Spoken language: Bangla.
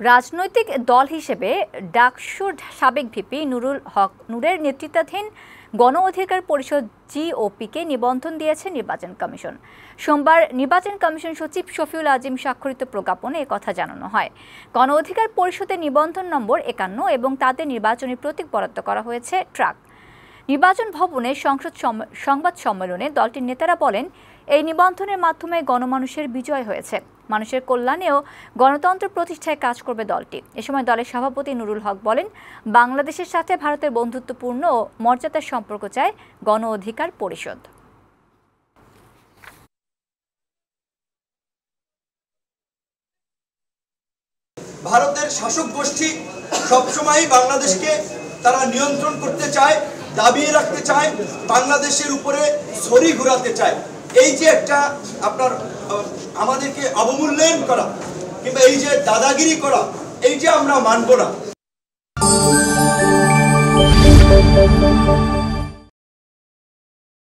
রাজনৈতিক দল হিসেবে ডাকসুর সাবেক ভিপি নুরুল হক নূরের নেতৃত্বাধীন গণ অধিকার পরিষদ জিওপিকে নিবন্ধন দিয়েছে নির্বাচন কমিশন। সোমবার নির্বাচন কমিশন সচিব শফিউল আজিম স্বাক্ষরিত প্রজ্ঞাপনে একথা জানানো হয়। গণ অধিকার পরিষদের নিবন্ধন নম্বর 51 এবং তাদের নির্বাচনী প্রতীক বরাদ্দ করা হয়েছে ট্রাক। নির্বাচন ভবনে সংবাদ সম্মেলনে দলটির নেতারা বলেন, এই নিবন্ধনের মাধ্যমে গণমানুষের বিজয় হয়েছে। মানুষের কল্যাণে ও গণতন্ত্র প্রতিষ্ঠায় কাজ করবে দলটি। এ সময় দলের সভাপতি নুরুল হক বলেন, বাংলাদেশের সাথে ভারতের বন্ধুত্বপূর্ণ ও মর্যাদার সম্পর্ক চায় গণ অধিকার পরিষদ। ভারতের শাসক গোষ্ঠী সবসময়ই বাংলাদেশকে তারা নিয়ন্ত্রণ করতে চায়, দাবিয়ে রাখতে চায়, বাংলাদেশের উপরে ছড়ি ঘুরাতে চায়। এই যে একটা আপনার আমাদেরকে অবমূল্যায়ন করা কিংবা এই যে দাদাগিরি করা, এই যে আমরা মানব না।